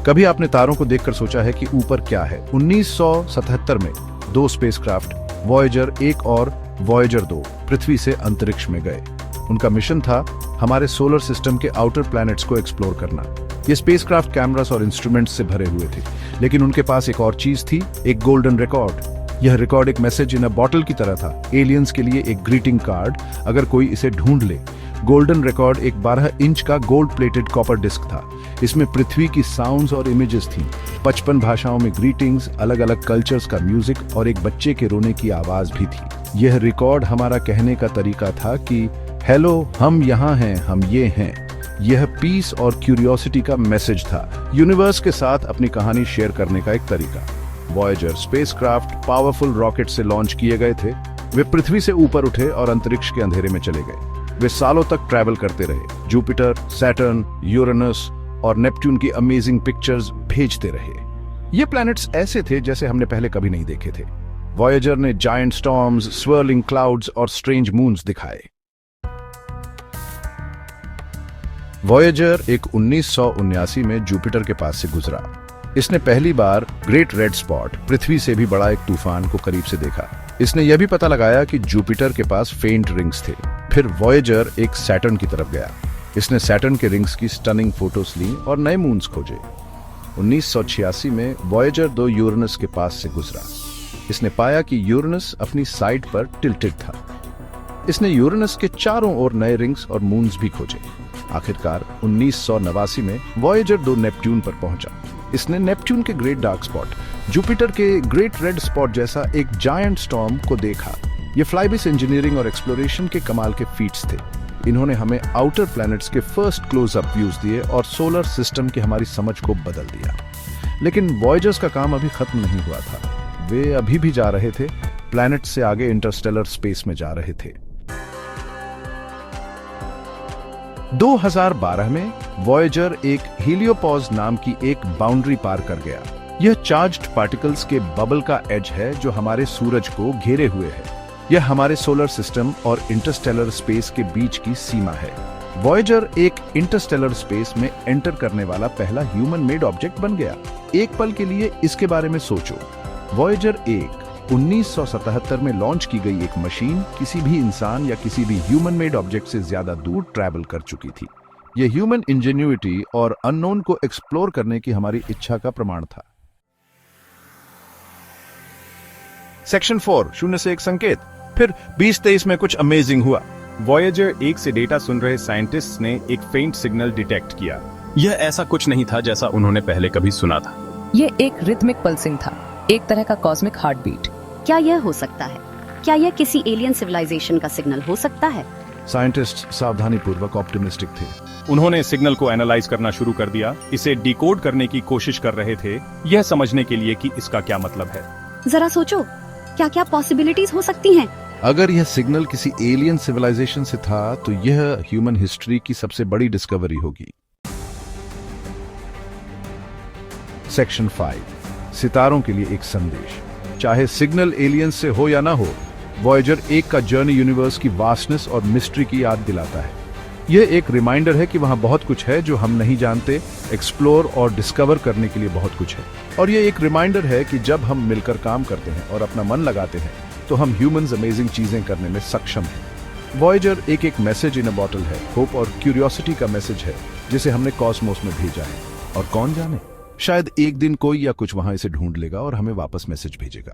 कभी आपने तारों को देखकर सोचा है कि ऊपर क्या है? 1977 में दो स्पेसक्राफ्ट वॉयेजर 1 और वॉयेजर 2 पृथ्वी से अंतरिक्ष में गए। उनका मिशन था हमारे सोलर सिस्टम के आउटर प्लैनेट्स को एक्सप्लोर करना। ये स्पेसक्राफ्ट कैमरास और इंस्ट्रूमेंट्स से भरे हुए थे, लेकिन उनके पास एक और चीज थी, एक गोल्डन रिकॉर्ड। यह रिकॉर्ड एक मैसेज इन अ बॉटल की तरह था, एलियंस के लिए एक ग्रीटिंग कार्ड अगर कोई इसे ढूंढ ले। गोल्डन रिकॉर्ड एक 12 इंच का गोल्ड प्लेटेड कॉपर डिस्क था। इसमें पृथ्वी की साउंड्स और इमेजेस थीं, 55 भाषाओं में ग्रीटिंग्स, अलग अलग कल्चर्स का म्यूजिक और एक बच्चे के रोने की आवाज भी थी। यह रिकॉर्ड हमारा कहने का तरीका था कि हेलो, हम यहाँ हैं, हम ये हैं। यह पीस और क्यूरियोसिटी का मैसेज था, यूनिवर्स के साथ अपनी कहानी शेयर करने का एक तरीका। वॉयेजर स्पेसक्राफ्ट पावरफुल रॉकेट से लॉन्च किए गए थे। वे पृथ्वी से ऊपर उठे और अंतरिक्ष के अंधेरे में चले गए। वे सालों तक ट्रैवल करते रहे, जुपिटर, सैटर्न, यूरेनस और नेपट्यून की अमेजिंग पिक्चर्स भेजते रहे। ये प्लैनेट्स ऐसे थे जैसे हमने पहले कभी नहीं देखे थे। वॉयेजर ने जायंट स्टॉर्म्स, स्वर्लिंग क्लाउड्स और स्ट्रेंज मून्स दिखाए। वॉयेजर एक 1979 में जुपिटर के पास से गुजरा। इसने पहली बार ग्रेट रेड स्पॉट, पृथ्वी से भी बड़ा एक तूफान को करीब से देखा। इसने यह भी पता लगाया कि जुपिटर के पास फेंट रिंग्स थे। फिर वॉयेजर एक सैटर्न की तरफ गया। इसने सैटर्न के रिंग्स की स्टनिंग फोटोज ली और नए मून्स खोजे। 1986 में वॉयेजर 2 यूरेनस के पास से गुजरा। इसने पाया कि यूरेनस अपनी साइड पर टिल्टेड था। इसने यूरेनस के चारों ओर नए रिंग्स और मून्स भी खोजे। आखिरकार 1989 में वॉयेजर 2 नेपट्यून पर पहुंचा। इसने नेपट्यून के ग्रेट डार्क स्पॉट, जुपिटर के ग्रेट रेड स्पॉट जैसा एक जायंट स्टॉर्म को देखा। ये फ्लाईबिस इंजीनियरिंग और एक्सप्लोरेशन के कमाल के फीट्स थे। इन्होंने हमें आउटर प्लैनेट्स के फर्स्ट क्लोज-अप व्यूज दिए और सोलर सिस्टम की हमारी समझ को बदल दिया। लेकिन वॉयेजर्स का काम अभी खत्म नहीं हुआ था। वे अभी भी जा रहे थे, प्लैनेट से आगे इंटरस्टेलर स्पेस में जा रहे थे। 2012 में वॉयेजर एक हीलियोपॉज नाम की एक बाउंड्री पार कर गया। यह चार्ज्ड पार्टिकल्स के बबल का एज है जो हमारे सूरज को घेरे हुए है। यह हमारे सोलर सिस्टम और इंटरस्टेलर स्पेस के बीच की सीमा है। वॉयेजर एक इंटरस्टेलर स्पेस में एंटर करने वाला पहला ह्यूमन मेड ऑब्जेक्ट बन गया। एक पल के लिए इसके बारे में सोचो। वॉयेजर 1 1977 में लॉन्च की गई एक मशीन किसी भी इंसान या किसी भी ह्यूमन मेड ऑब्जेक्ट से ज्यादा दूर ट्रैवल कर चुकी थी। यह ह्यूमन इंजेन्युइटी और अननोन को एक्सप्लोर करने की हमारी इच्छा का प्रमाण था। सेक्शन 4 शून्य से एक संकेत। फिर 2023 में कुछ अमेजिंग हुआ। वॉयेजर 1 से डेटा सुन रहे साइंटिस्ट्स ने एक फेंट सिग्नल डिटेक्ट किया। यह ऐसा कुछ नहीं था जैसा उन्होंने पहले कभी सुना था। यह एक रिथमिक पल्सिंग था, एक तरह का कॉस्मिक हार्ट बीट। क्या यह हो सकता है? क्या यह किसी एलियन सिविलाइजेशन का सिग्नल हो सकता है? साइंटिस्ट सावधानी पूर्वक ऑप्टिमिस्टिक थे। उन्होंने सिग्नल को एनालाइज करना शुरू कर दिया, इसे डिकोड करने की कोशिश कर रहे थे, यह समझने के लिए कि इसका क्या मतलब है। जरा सोचो, क्या क्या पॉसिबिलिटीज हो सकती हैं? अगर यह सिग्नल किसी एलियन सिविलाइजेशन से था तो यह ह्यूमन हिस्ट्री की सबसे बड़ी डिस्कवरी होगी। सेक्शन 5 सितारों के लिए एक संदेश। चाहे सिग्नल एलियंस से हो या ना हो, वॉयेजर 1 का जर्नी यूनिवर्स की वास्टनेस और मिस्ट्री की याद दिलाता है। यह एक रिमाइंडर है कि वहां बहुत कुछ है जो हम नहीं जानते, एक्सप्लोर और डिस्कवर करने के लिए बहुत कुछ है। और यह एक रिमाइंडर है कि जब हम मिलकर काम करते हैं और अपना मन लगाते हैं तो हम ह्यूमंस अमेजिंग चीजें करने में सक्षम हैं। वॉयेजर एक मैसेज इन अ बॉटल है, होप और क्यूरियोसिटी का मैसेज है जिसे हमने कॉस्मोस में भेजा है। और कौन जाने, शायद एक दिन कोई या कुछ वहां इसे ढूंढ लेगा और हमें वापस मैसेज भेजेगा।